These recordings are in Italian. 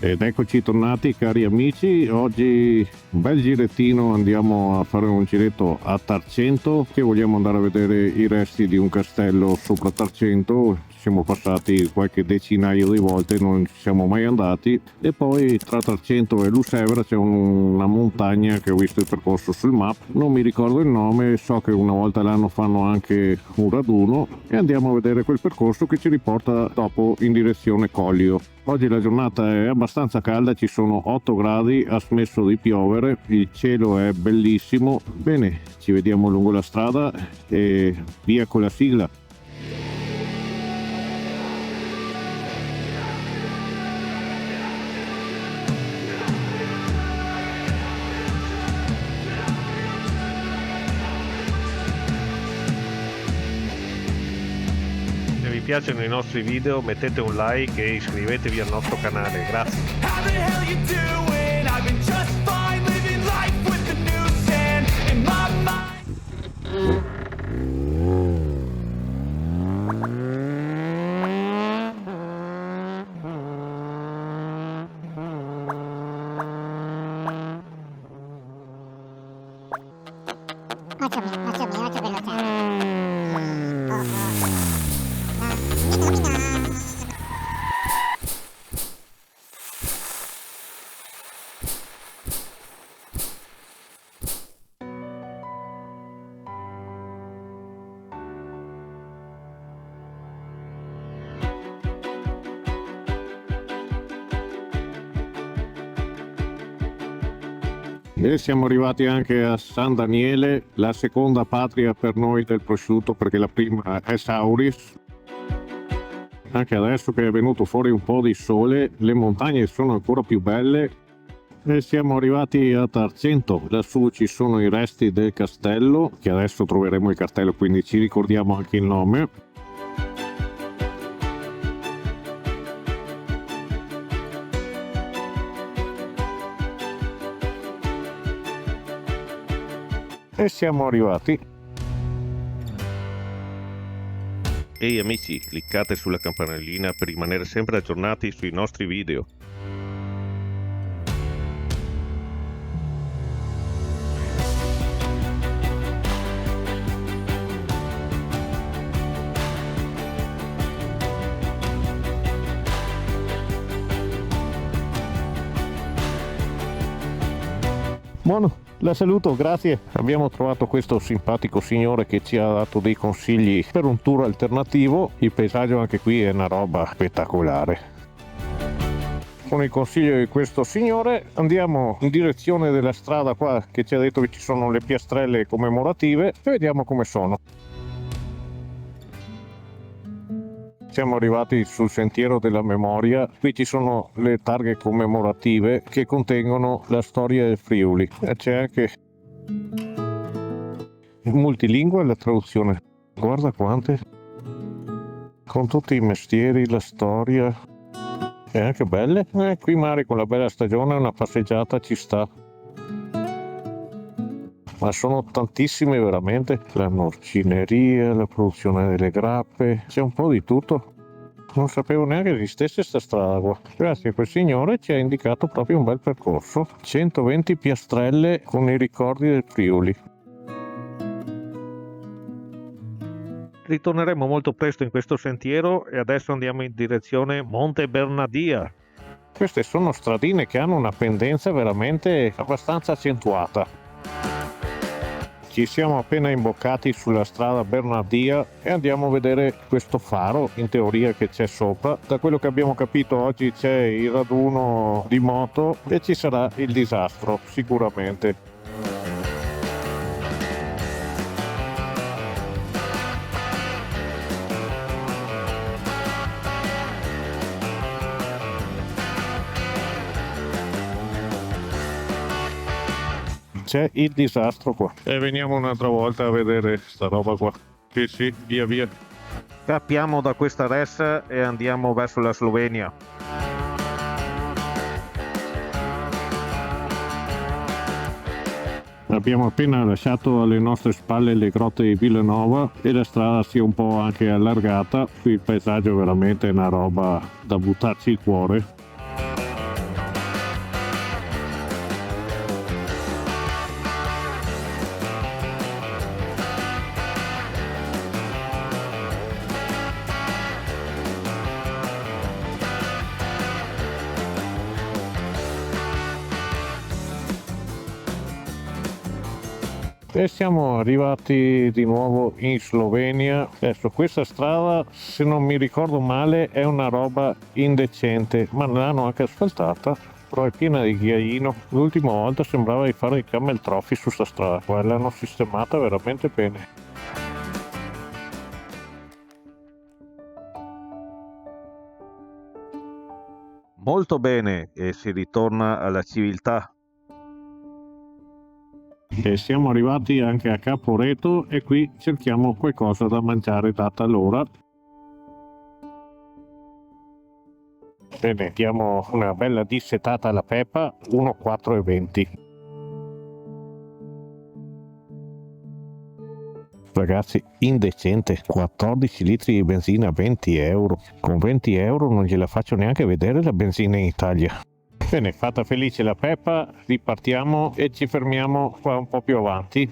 Ed eccoci tornati cari amici, oggi un bel girettino, andiamo a fare un giretto a Tarcento, che vogliamo andare a vedere i resti di un castello sopra Tarcento. Ci siamo passati qualche decinaio di volte, non ci siamo mai andati, e poi tra Tarcento e Lucevra c'è una montagna che ho visto il percorso sul map, non mi ricordo il nome, so che una volta all'anno fanno anche un raduno e andiamo a vedere quel percorso che ci riporta dopo in direzione Collio. Oggi la giornata è abbastanza calda, ci sono 8 gradi, ha smesso di piovere, il cielo è bellissimo. Bene, ci vediamo lungo la strada e via con la sigla. Se vi piacciono i nostri video mettete un like e iscrivetevi al nostro canale, grazie. How the hell you doing? I've been just fine living life with the new sand in my mind. Molto veloce. E siamo arrivati anche a San Daniele, la seconda patria per noi del prosciutto, perché la prima è Sauris. Anche adesso che è venuto fuori un po' di sole, le montagne sono ancora più belle. E siamo arrivati a Tarcento, lassù ci sono i resti del castello, che adesso troveremo il cartello, quindi ci ricordiamo anche il nome. E siamo arrivati. Ehi amici, cliccate sulla campanellina per rimanere sempre aggiornati sui nostri video. Buono, la saluto, grazie. Abbiamo trovato questo simpatico signore che ci ha dato dei consigli per un tour alternativo. Il paesaggio anche qui è una roba spettacolare. Con il consiglio di questo signore andiamo in direzione della strada qua che ci ha detto che ci sono le piastrelle commemorative e vediamo come sono. Siamo arrivati sul sentiero della memoria, qui ci sono le targhe commemorative che contengono la storia del Friuli e c'è anche il multilingue e la traduzione, guarda quante, con tutti i mestieri, la storia, e anche belle, qui magari con la bella stagione una passeggiata ci sta. Ma sono tantissime veramente, la norcineria, la produzione delle grappe, c'è un po' di tutto. Non sapevo neanche esistesse sta strada qua. Grazie a quel signore ci ha indicato proprio un bel percorso. 120 piastrelle con i ricordi del Friuli. Ritorneremo molto presto in questo sentiero e adesso andiamo in direzione Monte Bernardia. Queste sono stradine che hanno una pendenza veramente abbastanza accentuata. Ci siamo appena imboccati sulla strada Bernardia e andiamo a vedere questo faro, in teoria, che c'è sopra. Da quello che abbiamo capito oggi c'è il raduno di moto e ci sarà il disastro, sicuramente. C'è il disastro qua e veniamo un'altra volta a vedere sta roba qua. Sì, via via. Scappiamo da questa res e andiamo verso la Slovenia. Abbiamo appena lasciato alle nostre spalle le grotte di Villanova e la strada si è un po' anche allargata. Qui il paesaggio è veramente una roba da buttarci il cuore. E siamo arrivati di nuovo in Slovenia. Adesso questa strada, se non mi ricordo male, è una roba indecente, ma l'hanno anche asfaltata, però è piena di ghiaino. L'ultima volta sembrava di fare i camel trophy su sta strada, qua l'hanno sistemata veramente bene. Molto bene, e si ritorna alla civiltà. E siamo arrivati anche a Caporeto e qui cerchiamo qualcosa da mangiare data l'ora. Bene, diamo una bella dissetata alla Peppa, 1,4,20. Ragazzi, indecente, 14 litri di benzina a 20 euro. Con 20 euro non gliela faccio neanche vedere la benzina in Italia. Bene, fatta felice la Peppa, ripartiamo e ci fermiamo qua un po' più avanti.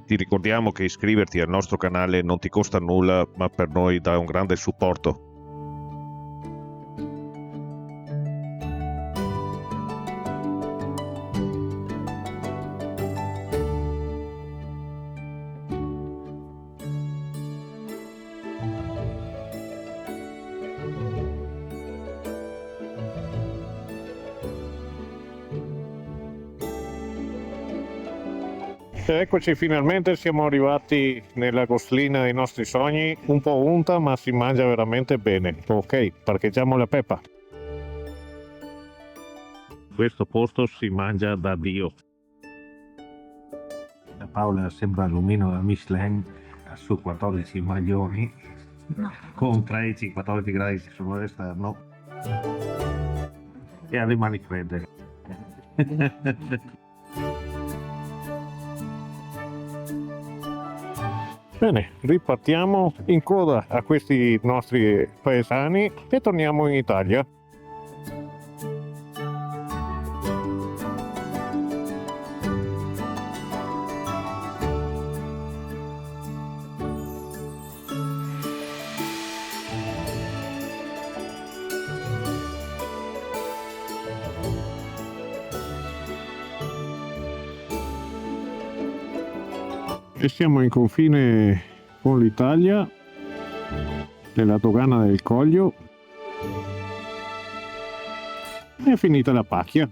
Ti ricordiamo che iscriverti al nostro canale non ti costa nulla, ma per noi dà un grande supporto. Eccoci, finalmente siamo arrivati nella goslina dei nostri sogni, un po' unta ma si mangia veramente bene. Ok, parcheggiamo la Peppa. Questo posto si mangia da Dio. La Paola sembra l'omino da Michelin su 14 maglioni con 13-14 gradi sull'esterno e ha le mani fredde. Bene, ripartiamo in coda a questi nostri paesani e torniamo in Italia. E siamo in confine con l'Italia, nella dogana del Coglio. È finita la pacchia.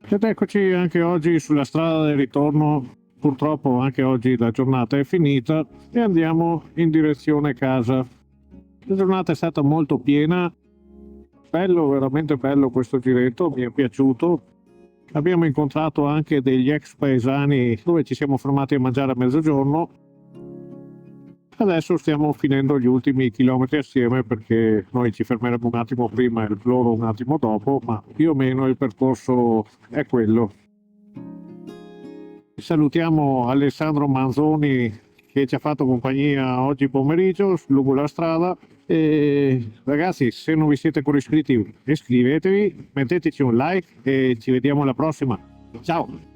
Ed eccoci anche oggi sulla strada del ritorno. Purtroppo anche oggi la giornata è finita e andiamo in direzione casa. La giornata è stata molto piena. Bello, veramente bello questo giretto, mi è piaciuto. Abbiamo incontrato anche degli ex paesani dove ci siamo fermati a mangiare a mezzogiorno. Adesso stiamo finendo gli ultimi chilometri assieme perché noi ci fermeremo un attimo prima e loro un attimo dopo, ma più o meno il percorso è quello. Salutiamo Alessandro Manzoni che ci ha fatto compagnia oggi pomeriggio lungo la strada. E ragazzi, se non vi siete ancora iscritti, iscrivetevi, metteteci un like e ci vediamo alla prossima. Ciao!